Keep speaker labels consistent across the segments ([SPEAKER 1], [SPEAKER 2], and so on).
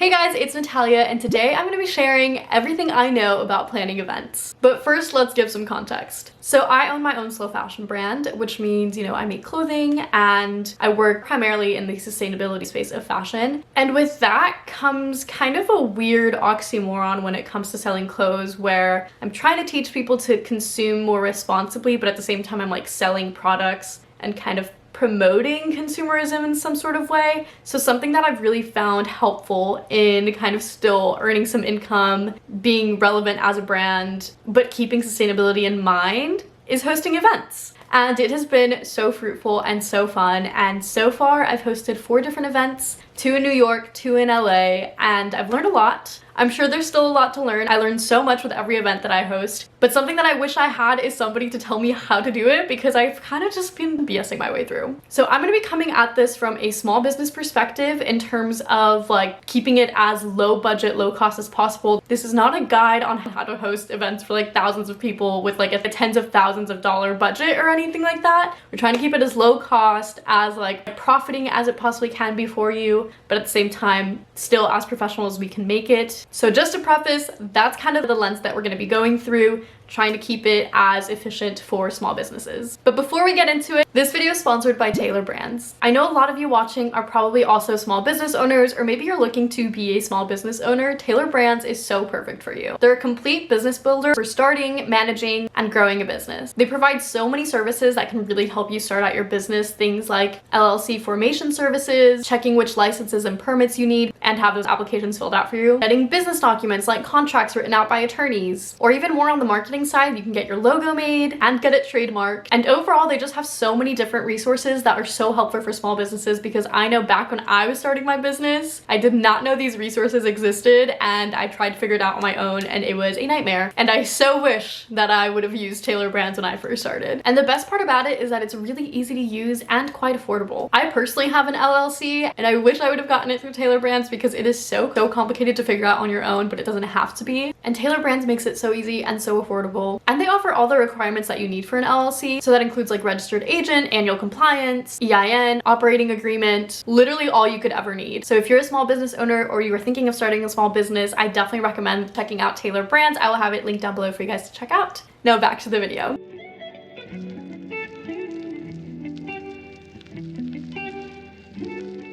[SPEAKER 1] Hey guys, it's Natalia, and today I'm going to be sharing everything I know about planning events. But first, let's give some context. So I own my own slow fashion brand, which means, I make clothing and I work primarily in the sustainability space of fashion. And with that comes kind of a weird oxymoron when it comes to selling clothes, where I'm trying to teach people to consume more responsibly, but at the same time I'm like selling products and kind of promoting consumerism in some sort of way. So something that I've really found helpful in kind of still earning some income, being relevant as a brand, but keeping sustainability in mind is hosting events. And it has been so fruitful and so fun. And so far I've hosted 4 different events, 2 in New York, 2 in LA, and I've learned a lot. I'm sure there's still a lot to learn. I learn so much with every event that I host, but something that I wish I had is somebody to tell me how to do it, because I've kind of just been BSing my way through. So I'm going to be coming at this from a small business perspective in terms of like keeping it as low budget, low cost as possible. This is not a guide on how to host events for like thousands of people with like a tens of thousands of dollar budget or anything like that. We're trying to keep it as low cost, as like profiting as it possibly can be for you, but at the same time still as professional as we can make it. So just to preface, that's kind of the lens that we're going to be going through, trying to keep it as efficient for small businesses. But before we get into it, this video is sponsored by Taylor Brands. I know a lot of you watching are probably also small business owners, or maybe you're looking to be a small business owner. Taylor Brands is so perfect for you. They're a complete business builder for starting, managing, and growing a business. They provide so many services that can really help you start out your business, things like LLC formation services, checking which licenses and permits you need and have those applications filled out for you, getting business documents like contracts written out by attorneys, or even more on the marketing side, you can get your logo made and get it trademarked. And overall, they just have so many different resources that are so helpful for small businesses, because I know back when I was starting my business, I did not know these resources existed, and I tried to figure it out on my own and it was a nightmare. And I so wish that I would have used Taylor Brands when I first started. And the best part about it is that it's really easy to use and quite affordable. I personally have an LLC and I wish I would have gotten it through Taylor Brands, because it is so complicated to figure out on your own, but it doesn't have to be. And Taylor Brands makes it so easy and so affordable. And they offer all the requirements that you need for an LLC. So that includes like registered agent, annual compliance, EIN, operating agreement, literally all you could ever need. So if you're a small business owner or you are thinking of starting a small business, I definitely recommend checking out Taylor Brands. I will have it linked down below for you guys to check out. Now back to the video.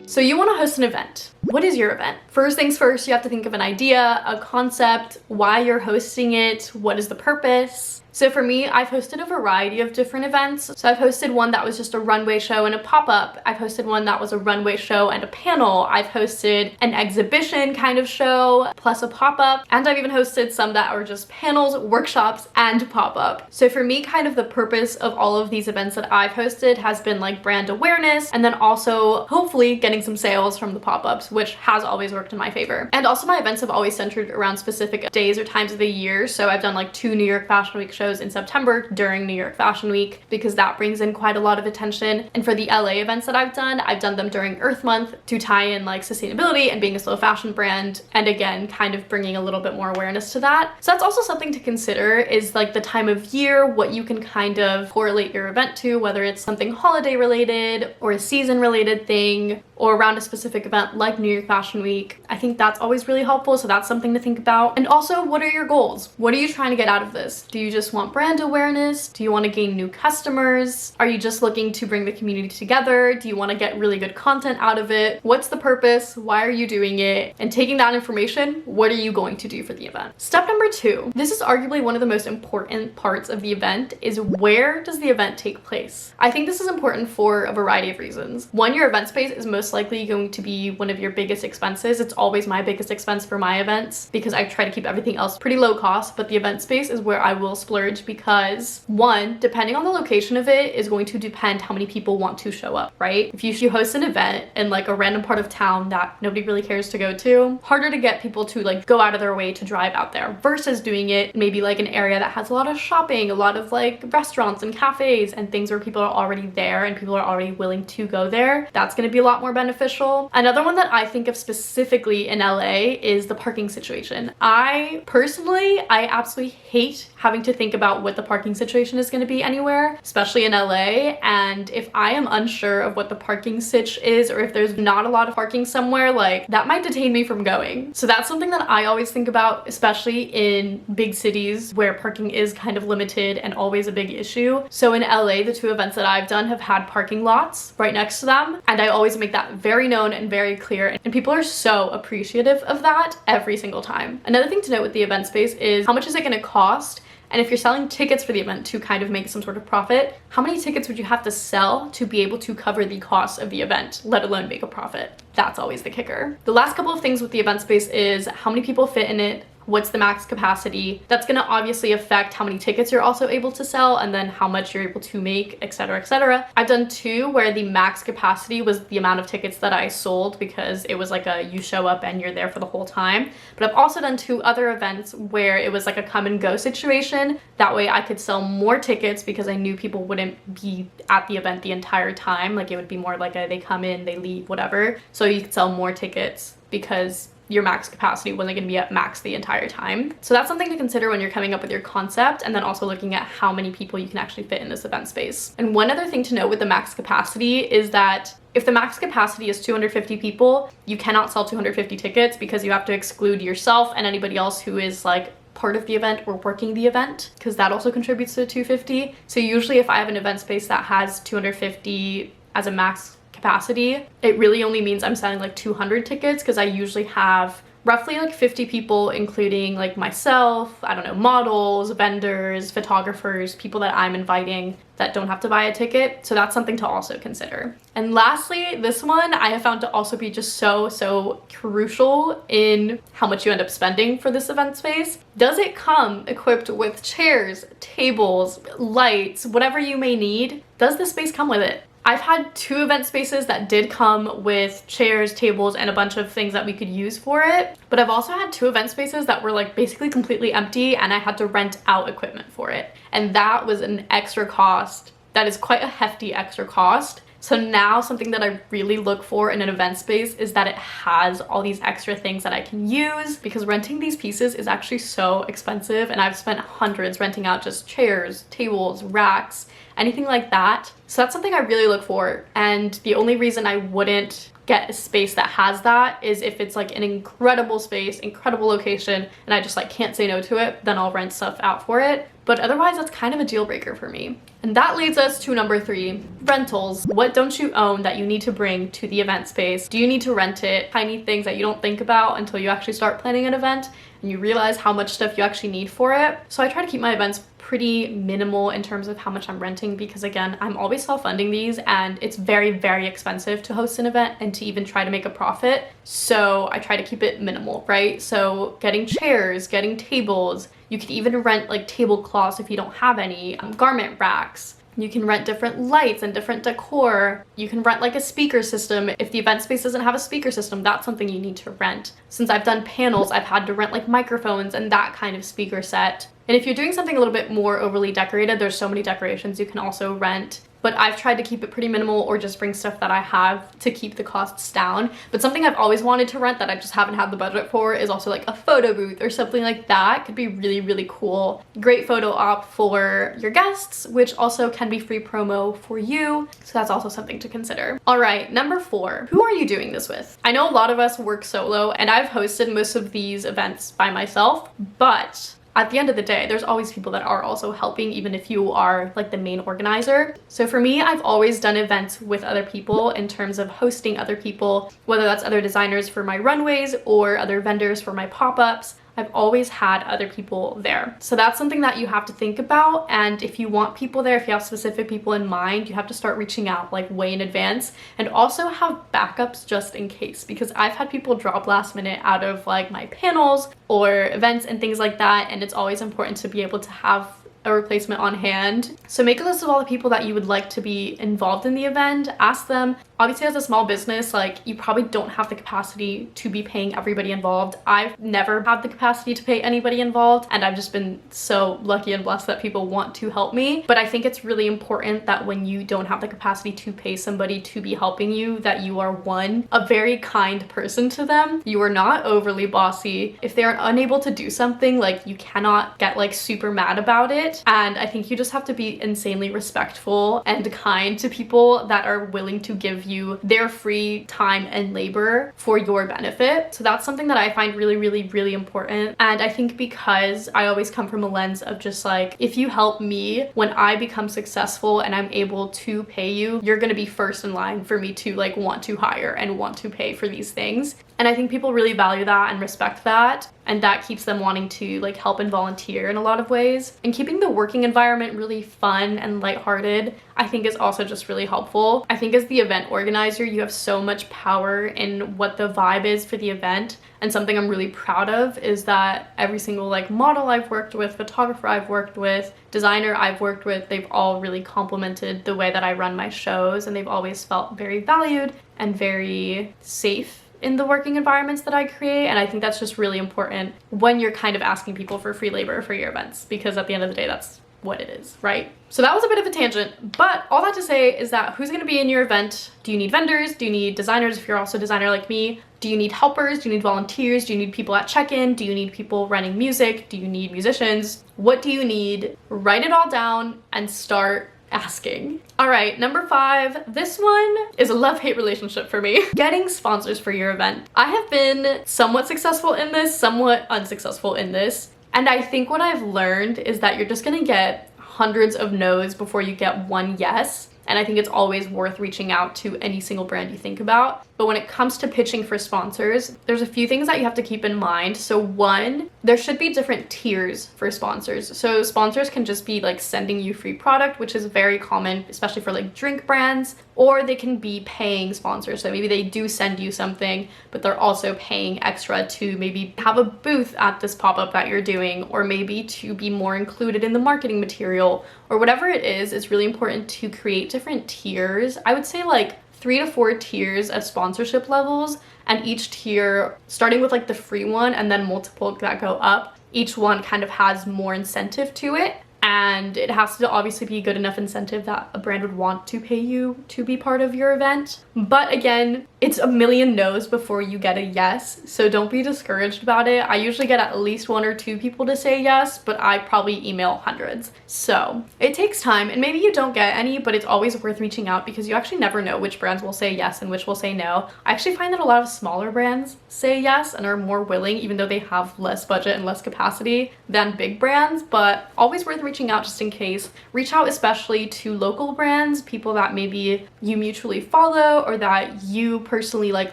[SPEAKER 1] So you want to host an event. What is your event? First things first, you have to think of an idea, a concept, why you're hosting it, what is the purpose. So for me, I've hosted a variety of different events. So I've hosted one that was just a runway show and a pop-up. I've hosted one that was a runway show and a panel. I've hosted an exhibition kind of show plus a pop-up. And I've even hosted some that are just panels, workshops, and pop-up. So for me, kind of the purpose of all of these events that I've hosted has been like brand awareness, and then also hopefully getting some sales from the pop-ups, which has always worked in my favor. And also my events have always centered around specific days or times of the year. So I've done like 2 New York Fashion Week shows in September during New York Fashion Week, because that brings in quite a lot of attention. And for the LA events that I've done them during Earth Month to tie in like sustainability and being a slow fashion brand, and again kind of bringing a little bit more awareness to that. So that's also something to consider, is like the time of year, what you can kind of correlate your event to, whether it's something holiday related or a season related thing, or around a specific event like New York Fashion Week. I think that's always really helpful, so that's something to think about. And also, what are your goals? What are you trying to get out of this? Do you just want brand awareness? Do you want to gain new customers? Are you just looking to bring the community together? Do you want to get really good content out of it? What's the purpose? Why are you doing it? And taking that information, what are you going to do for the event? Step number 2, this is arguably one of the most important parts of the event, is where does the event take place? I think this is important for a variety of reasons. One, your event space is most likely going to be one of your biggest expenses. It's always my biggest expense for my events, because I try to keep everything else pretty low cost, but the event space is where I will splurge, because one, depending on the location of it, is going to depend how many people want to show up, right? If you host an event in like a random part of town that nobody really cares to go to, harder to get people to like go out of their way to drive out there, versus doing it maybe like an area that has a lot of shopping, a lot of like restaurants and cafes and things where people are already there and people are already willing to go there. That's going to be a lot more beneficial. Another one that I think of specifically in LA is the parking situation. I absolutely hate having to think about what the parking situation is going to be anywhere, especially in LA. And if I am unsure of what the parking sitch is, or if there's not a lot of parking somewhere, like that might detain me from going. So that's something that I always think about, especially in big cities where parking is kind of limited and always a big issue. So in LA, the 2 events that I've done have had parking lots right next to them, and I always make that very known and very clear, and people are so appreciative of that every single time. Another thing to note with the event space is how much is it going to cost? And if you're selling tickets for the event to kind of make some sort of profit, how many tickets would you have to sell to be able to cover the cost of the event, let alone make a profit? That's always the kicker. The last couple of things with the event space is how many people fit in it, what's the max capacity. That's going to obviously affect how many tickets you're also able to sell, and then how much you're able to make, etc., etc. I've done 2 where the max capacity was the amount of tickets that I sold, because it was like a you show up and you're there for the whole time. But I've also done 2 other events where it was like a come and go situation. That way I could sell more tickets because I knew people wouldn't be at the event the entire time. Like it would be more like they come in, they leave, whatever. So you could sell more tickets because your max capacity wasn't going to be at max the entire time. So that's something to consider when you're coming up with your concept, and then also looking at how many people you can actually fit in this event space. And one other thing to note with the max capacity is that if the max capacity is 250 people, you cannot sell 250 tickets because you have to exclude yourself and anybody else who is like part of the event or working the event, because that also contributes to the 250. So usually if I have an event space that has 250 as a max capacity, it really only means I'm selling like 200 tickets, because I usually have roughly like 50 people, including like myself, I don't know, models, vendors, photographers, people that I'm inviting that don't have to buy a ticket. So that's something to also consider. And lastly, this one I have found to also be just so crucial in how much you end up spending for this event space. Does it come equipped with chairs, tables, lights, whatever you may need? Does the space come with it? I've had 2 event spaces that did come with chairs, tables, and a bunch of things that we could use for it. But I've also had 2 event spaces that were like basically completely empty, and I had to rent out equipment for it. And that was an extra cost. That is quite a hefty extra cost. So now something that I really look for in an event space is that it has all these extra things that I can use, because renting these pieces is actually so expensive, and I've spent hundreds renting out just chairs, tables, racks, anything like that. So that's something I really look for, and the only reason I wouldn't get a space that has that is if it's like an incredible space, incredible location, and I just like can't say no to it, then I'll rent stuff out for it. But otherwise, that's kind of a deal breaker for me. And that leads us to number 3, rentals. What don't you own that you need to bring to the event space? Do you need to rent it? Tiny things that you don't think about until you actually start planning an event and you realize how much stuff you actually need for it. So I try to keep my events pretty minimal in terms of how much I'm renting, because again, I'm always self-funding these, and it's very expensive to host an event and to even try to make a profit. So I try to keep it minimal, right? So getting chairs, getting tables, you could even rent like tablecloths if you don't have any, garment racks. You can rent different lights and different decor. You can rent like a speaker system. If the event space doesn't have a speaker system, that's something you need to rent. Since I've done panels, I've had to rent like microphones and that kind of speaker set. And if you're doing something a little bit more overly decorated, there's so many decorations you can also rent. But I've tried to keep it pretty minimal, or just bring stuff that I have to keep the costs down. But something I've always wanted to rent that I just haven't had the budget for is also like a photo booth or something like that. Could be really cool. Great photo op for your guests, which also can be free promo for you. So that's also something to consider. All right, number 4, who are you doing this with? I know a lot of us work solo, and I've hosted most of these events by myself, but at the end of the day, there's always people that are also helping, even if you are like the main organizer. So for me, I've always done events with other people in terms of hosting other people, whether that's other designers for my runways or other vendors for my pop-ups. I've always had other people there. So that's something that you have to think about. And if you want people there, if you have specific people in mind, you have to start reaching out like way in advance, and also have backups just in case, because I've had people drop last minute out of like my panels or events and things like that. And it's always important to be able to have a replacement on hand. So make a list of all the people that you would like to be involved in the event. Ask them, Obviously, as a small business, like, you probably don't have the capacity to be paying everybody involved. I've never had the capacity to pay anybody involved, and I've just been so lucky and blessed that people want to help me. But I think it's really important that when you don't have the capacity to pay somebody to be helping you, that you are, one, a very kind person to them. You are not overly bossy. If they're unable to do something, like, you cannot get like super mad about it. And I think you just have to be insanely respectful and kind to people that are willing to give you their free time and labor for your benefit. So that's something that I find really, really, really important. And I think because I always come from a lens of just like, if you help me, when I become successful and I'm able to pay you, you're gonna be first in line for me to like want to hire and want to pay for these things. And I think people really value that and respect that, and that keeps them wanting to like help and volunteer in a lot of ways. And keeping the working environment really fun and lighthearted, I think, is also just really helpful. I think as the event organizer, you have so much power in what the vibe is for the event. And something I'm really proud of is that every single like model I've worked with, photographer I've worked with, designer I've worked with, they've all really complimented the way that I run my shows, and they've always felt very valued and very safe in the working environments that I create. And I think that's just really important when you're kind of asking people for free labor for your events, because at the end of the day, that's what it is, right? So that was a bit of a tangent, but all that to say is that who's gonna be in your event? Do you need vendors? Do you need designers if you're also a designer like me? Do you need helpers? Do you need volunteers? Do you need people at check-in? Do you need people running music? Do you need musicians? What do you need? Write it all down and start asking. All right, number 5. This one is a love-hate relationship for me. Getting sponsors for your event. I have been somewhat successful in this, somewhat unsuccessful in this. And I think what I've learned is that you're just gonna get hundreds of no's before you get one yes. And I think it's always worth reaching out to any single brand you think about. But when it comes to pitching for sponsors, there's a few things that you have to keep in mind. So one, there should be different tiers for sponsors. So sponsors can just be like sending you free product, which is very common, especially for like drink brands, or they can be paying sponsors. So maybe they do send you something, but they're also paying extra to maybe have a booth at this pop-up that you're doing, or maybe to be more included in the marketing material, or whatever it is. It's really important to create different tiers. I would say like 3 to 4 tiers of sponsorship levels, and each tier, starting with like the free one and then multiple that go up, each one kind of has more incentive to it. And it has to obviously be a good enough incentive that a brand would want to pay you to be part of your event. But again, it's a million no's before you get a yes, so don't be discouraged about it. I usually get at least 1 or 2 people to say yes, but I probably email hundreds. So it takes time, and maybe you don't get any, but it's always worth reaching out because you actually never know which brands will say yes and which will say no. I actually find that a lot of smaller brands say yes and are more willing, even though they have less budget and less capacity than big brands, but always worth reaching out just in case. Reach out especially to local brands, people that maybe you mutually follow or that you personally like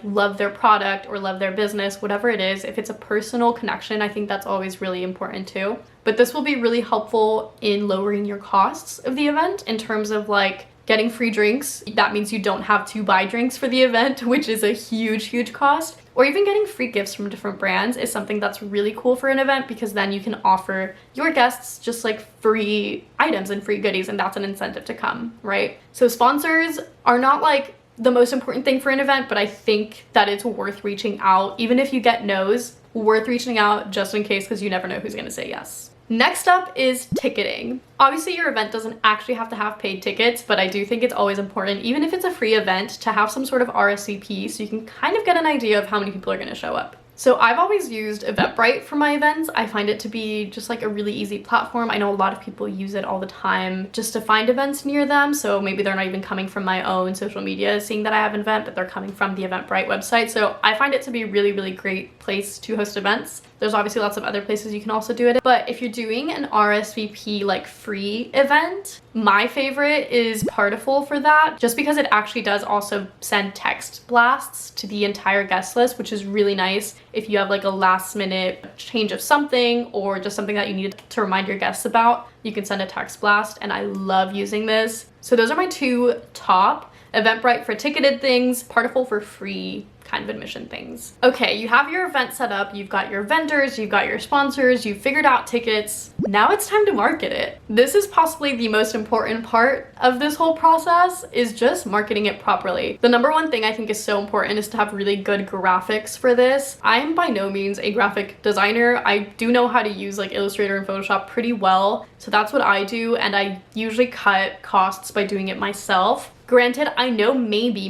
[SPEAKER 1] love their product or love their business, whatever it is. If it's a personal connection, I think that's always really important too. But this will be really helpful in lowering your costs of the event in terms of like getting free drinks. That means you don't have to buy drinks for the event, which is a huge cost. Or even getting free gifts from different brands is something that's really cool for an event, because then you can offer your guests just like free items and free goodies, and that's an incentive to come, right? So sponsors are not like the most important thing for an event, but I think that it's worth reaching out. Even if you get no's, worth reaching out just in case, because you never know who's gonna say yes. Next up is ticketing. Obviously your event doesn't actually have to have paid tickets, but I do think it's always important, even if it's a free event, to have some sort of RSVP so you can kind of get an idea of how many people are gonna show up. So I've always used Eventbrite for my events. I find it to be just like a really easy platform. I know a lot of people use it all the time just to find events near them. So maybe they're not even coming from my own social media, seeing that I have an event, but they're coming from the Eventbrite website. So I find it to be a really great place to host events. There's obviously lots of other places you can also do it. But if you're doing an RSVP like free event, my favorite is Partiful for that, just because it actually does also send text blasts to the entire guest list, which is really nice if you have like a last minute change of something or just something that you need to remind your guests about. You can send a text blast, and I love using this. So those are my 2 top. Eventbrite for ticketed things, Partiful for free kind of admission things. Okay, you have your event set up, you've got your vendors, you've got your sponsors, you've figured out tickets. Now it's time to market it. This is possibly the most important part of this whole process, is just marketing it properly. The number one thing I think is so important is to have really good graphics for this. I am by no means a graphic designer. I do know how to use like Illustrator and Photoshop pretty well, so that's what I do, and I usually cut costs by doing it myself. Granted, I know maybe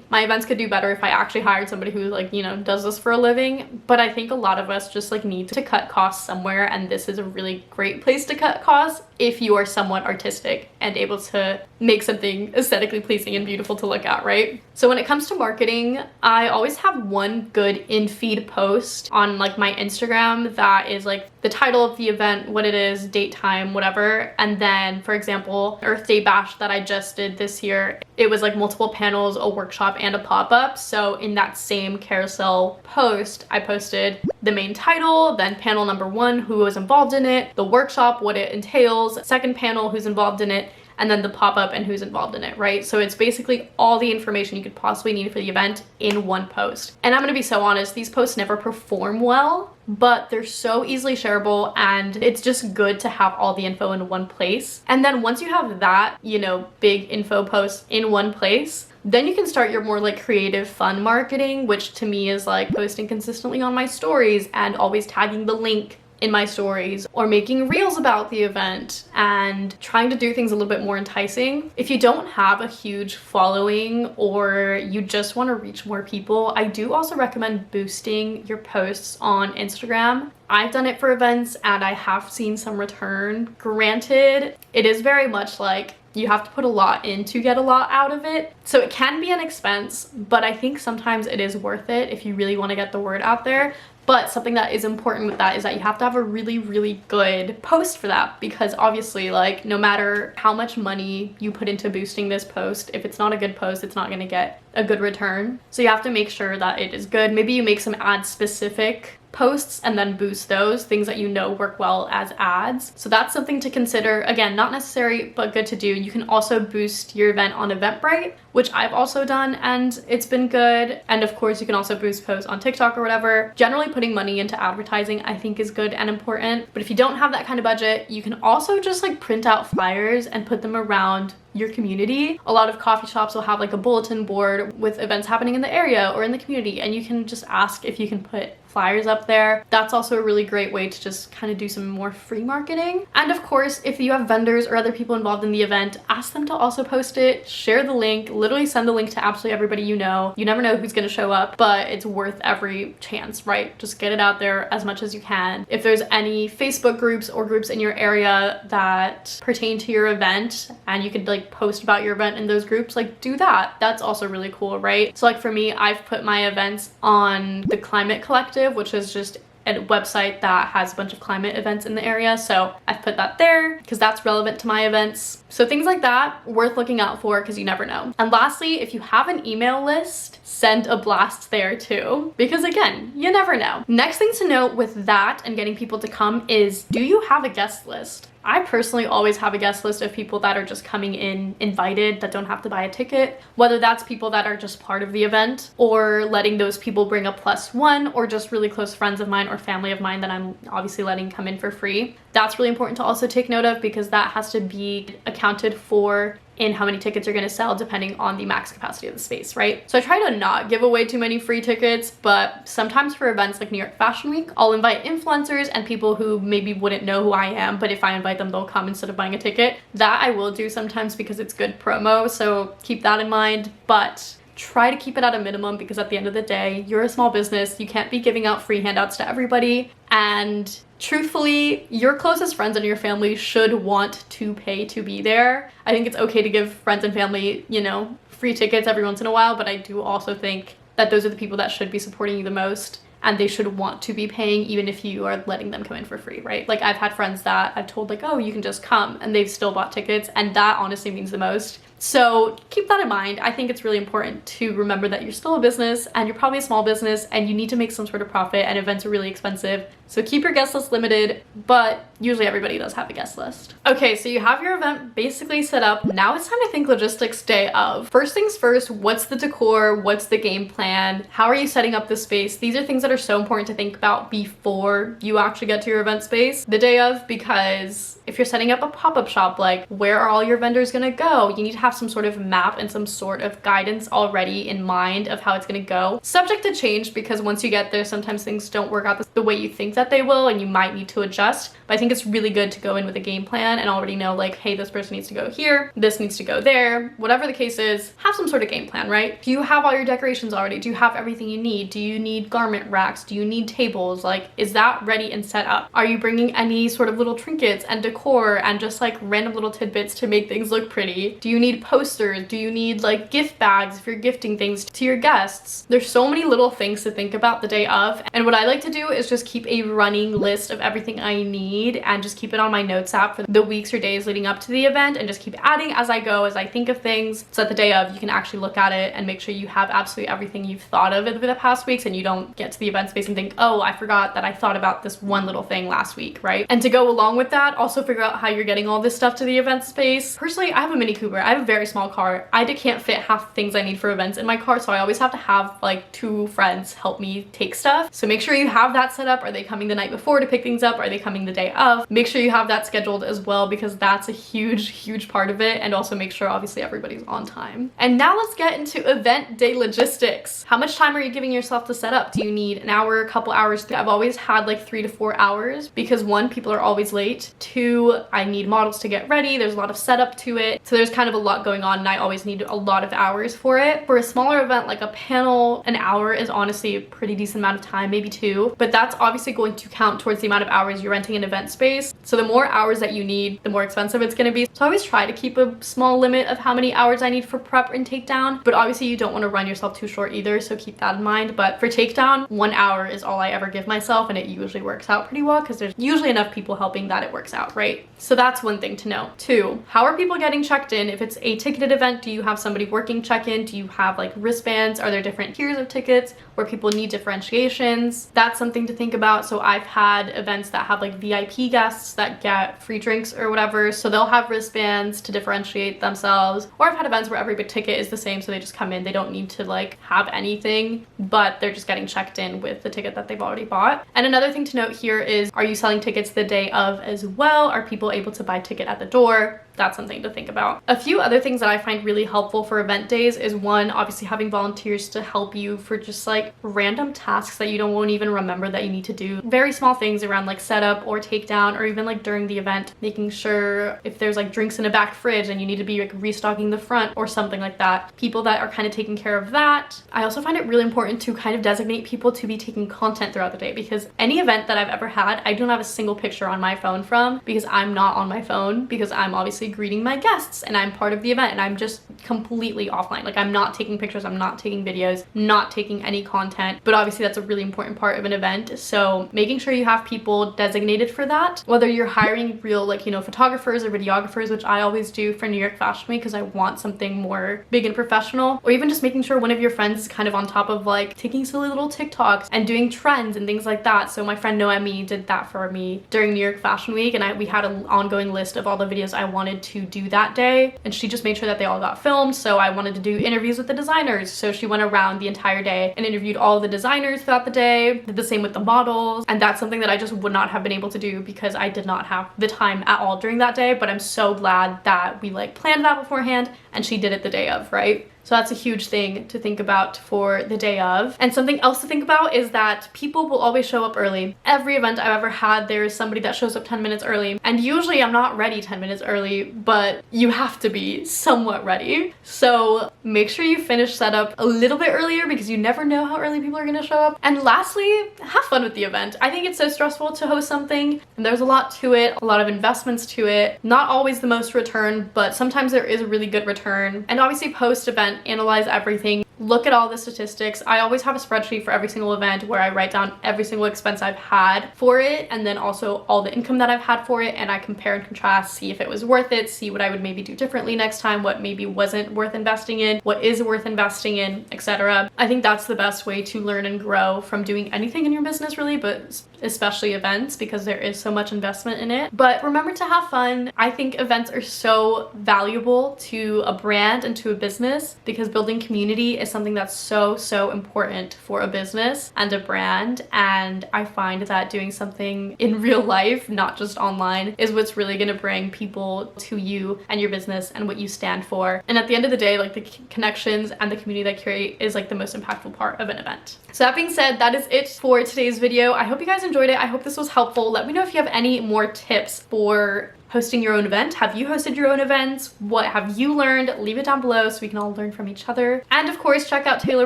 [SPEAKER 1] my events could do better if I actually hired somebody who like, you know, does this for a living, but I think a lot of us just like need to cut costs somewhere, and this is a really great place to cut costs if you are somewhat artistic and able to make something aesthetically pleasing and beautiful to look at, right? So when it comes to marketing, I always have one good in-feed post on like my Instagram that is like the title of the event, what it is, date, time, whatever. And then, for example, Earth Day Bash that I just did this year, it was like multiple panels, a workshop, and a pop-up. So in that same carousel post, I posted the main title, then panel number 1, who was involved in it, the workshop, what it entails, second panel, who's involved in it, and then the pop-up and who's involved in it, right? So it's basically all the information you could possibly need for the event in one post. And I'm gonna be so honest, these posts never perform well, but they're so easily shareable, and it's just good to have all the info in one place. And then once you have that, you know, big info post in one place, then you can start your more like creative, fun marketing, which to me is like posting consistently on my stories and always tagging the link in my stories, or making reels about the event and trying to do things a little bit more enticing. If you don't have a huge following or you just want to reach more people, I do also recommend boosting your posts on Instagram. I've done it for events and I have seen some return. Granted, it is very much like you have to put a lot in to get a lot out of it. So it can be an expense, but I think sometimes it is worth it if you really want to get the word out there. But something that is important with that is that you have to have a really, really good post for that, because obviously, like, no matter how much money you put into boosting this post, if it's not a good post, it's not going to get a good return. So you have to make sure that it is good. Maybe you make some ad specific posts and then boost those things that you know work well as ads. So that's something to consider. Again, not necessary, but good to do. You can also boost your event on Eventbrite, which I've also done, and it's been good. And of course, you can also boost posts on TikTok or whatever. Generally, putting money into advertising I think is good and important. But if you don't have that kind of budget, you can also just like print out flyers and put them around your community. A lot of coffee shops will have like a bulletin board with events happening in the area or in the community, and you can just ask if you can put flyers up there. That's also a really great way to just kind of do some more free marketing. And of course, if you have vendors or other people involved in the event, ask them to also post it, share the link, literally send the link to absolutely everybody you know. You never know who's gonna show up, but it's worth every chance, right? Just get it out there as much as you can. If there's any Facebook groups or groups in your area that pertain to your event and you could like post about your event in those groups, like do that. That's also really cool, right? So like for me, I've put my events on the Climate Collective, which is just a website that has a bunch of climate events in the area. So I've put that there because that's relevant to my events. So things like that, worth looking out for because you never know. And lastly, if you have an email list, send a blast there too, because again, you never know. Next thing to note with that and getting people to come is, do you have a guest list? I personally always have a guest list of people that are just coming in invited, that don't have to buy a ticket, whether that's people that are just part of the event or letting those people bring a +1, or just really close friends of mine or family of mine that I'm obviously letting come in for free. That's really important to also take note of, because that has to be accounted for in how many tickets you're going to sell depending on the max capacity of the space, right? So I try to not give away too many free tickets, but sometimes for events like New York Fashion Week, I'll invite influencers and people who maybe wouldn't know who I am, but if I invite them, they'll come instead of buying a ticket. That I will do sometimes because it's good promo, so keep that in mind, but try to keep it at a minimum, because at the end of the day, you're a small business. You can't be giving out free handouts to everybody, and truthfully, your closest friends and your family should want to pay to be there. I think it's okay to give friends and family, you know, free tickets every once in a while, but I do also think that those are the people that should be supporting you the most, and they should want to be paying even if you are letting them come in for free, right? Like I've had friends that I've told like, oh, you can just come, and they've still bought tickets, and that honestly means the most. So keep that in mind. I think it's really important to remember that you're still a business and you're probably a small business and you need to make some sort of profit, and events are really expensive. So keep your guest list limited, but usually everybody does have a guest list. Okay, so you have your event basically set up. Now it's time to think logistics day of. First things first, what's the decor? What's the game plan? How are you setting up the space? These are things that are so important to think about before you actually get to your event space the day of, because if you're setting up a pop-up shop, like where are all your vendors gonna go? You need to have some sort of map and some sort of guidance already in mind of how it's gonna go. Subject to change, because once you get there, sometimes things don't work out the way you think that they will and you might need to adjust. But I think it's really good to go in with a game plan and already know like, hey, this person needs to go here, this needs to go there. Whatever the case is, have some sort of game plan, right? Do you have all your decorations already? Do you have everything you need? Do you need garment racks? Do you need tables? Like, is that ready and set up? Are you bringing any sort of little trinkets and decor and just like random little tidbits to make things look pretty? Do you need posters? Do you need like gift bags if you're gifting things to your guests? There's so many little things to think about the day of. And what I like to do is just keep a running list of everything I need and just keep it on my notes app for the weeks or days leading up to the event, and just keep adding as I go, as I think of things, so that the day of you can actually look at it and make sure you have absolutely everything you've thought of over the past weeks, and you don't get to the event space and think, oh, I forgot that I thought about this one little thing last week, right? And to go along with that, also figure out how you're getting all this stuff to the event space. Personally, I have a Mini Cooper. I have a very small car. I can't fit half the things I need for events in my car, so I always have to have like 2 friends help me take stuff. So make sure you have that set up. Are they coming the night before to pick things up? Are they coming the day of? Make sure you have that scheduled as well, because that's a huge part of it. And also make sure obviously everybody's on time. And now let's get into event day logistics. How much time are you giving yourself to set up? Do you need an hour, a couple hours? I've always had like 3 to 4 hours, because 1, people are always late. 2, I need models to get ready. There's a lot of setup to it. So there's kind of a lot going on, and I always need a lot of hours for it. For a smaller event like a panel, an hour is honestly a pretty decent amount of time, maybe 2, but that's obviously going to count towards the amount of hours you're renting an event space. So the more hours that you need, the more expensive it's going to be. So I always try to keep a small limit of how many hours I need for prep and takedown, but obviously you don't want to run yourself too short either, so keep that in mind. But for takedown, 1 hour is all I ever give myself, and it usually works out pretty well because there's usually enough people helping that it works out, right? So that's one thing to know. 2, how are people getting checked in? If it's a ticketed event, do you have somebody working check-in? Do you have like wristbands? Are there different tiers of tickets where people need differentiations? That's something to think about. So I've had events that have like VIP guests that get free drinks or whatever, so they'll have wristbands to differentiate themselves. Or I've had events where every ticket is the same, so they just come in, they don't need to like have anything, but they're just getting checked in with the ticket that they've already bought. And another thing to note here is, are you selling tickets the day of as well? Are people able to buy a ticket at the door? That's something to think about. A few other things that I find really helpful for event days is, 1, obviously having volunteers to help you for just like random tasks that you won't even remember that you need to do. Very small things around like setup or takedown, or even like during the event, making sure if there's like drinks in a back fridge and you need to be like restocking the front or something like that. People that are kind of taking care of that. I also find it really important to kind of designate people to be taking content throughout the day, because any event that I've ever had, I don't have a single picture on my phone from, because I'm not on my phone, because I'm obviously greeting my guests and I'm part of the event and I'm just completely offline. Like, I'm not taking pictures, I'm not taking videos, not taking any content, but obviously that's a really important part of an event. So making sure you have people designated for that, whether you're hiring real like, you know, photographers or videographers, which I always do for New York Fashion Week because I want something more big and professional, or even just making sure one of your friends is kind of on top of like taking silly little TikToks and doing trends and things like that. So my friend Noemi did that for me during New York Fashion Week, and we had an ongoing list of all the videos I wanted to do that day, and she just made sure that they all got filmed. So I wanted to do interviews with the designers, so she went around the entire day and interviewed all the designers throughout the day, did the same with the models, and that's something that I just would not have been able to do because I did not have the time at all during that day. But I'm so glad that we like planned that beforehand and she did it the day of, right? So that's a huge thing to think about for the day of. And something else to think about is that people will always show up early. Every event I've ever had, there is somebody that shows up 10 minutes early. And usually I'm not ready 10 minutes early, but you have to be somewhat ready. So make sure you finish setup a little bit earlier, because you never know how early people are gonna show up. And lastly, have fun with the event. I think it's so stressful to host something, and there's a lot to it, a lot of investments to it. Not always the most return, but sometimes there is a really good return. And obviously post-event, analyze everything. look at all the statistics. I always have a spreadsheet for every single event where I write down every single expense I've had for it, and then also all the income that I've had for it, and I compare and contrast, see if it was worth it, see what I would maybe do differently next time, what maybe wasn't worth investing in, what is worth investing in, etc. I think that's the best way to learn and grow from doing anything in your business really, but especially events, because there is so much investment in it. But remember to have fun. I think events are so valuable to a brand and to a business, because building community is something that's so important for a business and a brand. And I find that doing something in real life, not just online, is what's really going to bring people to you and your business and what you stand for. And at the end of the day, like, the connections and the community that you create is like the most impactful part of an event. So that being said, that is it for today's video. I hope you guys enjoyed it. I hope this was helpful. Let me know if you have any more tips for hosting your own event. Have you hosted your own events? What have you learned? Leave it down below so we can all learn from each other. And of course, check out Taylor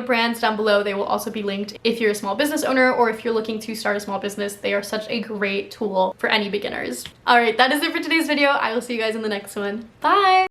[SPEAKER 1] Brands down below. They will also be linked if you're a small business owner or if you're looking to start a small business. They are such a great tool for any beginners. All right, that is it for today's video. I will see you guys in the next one. Bye!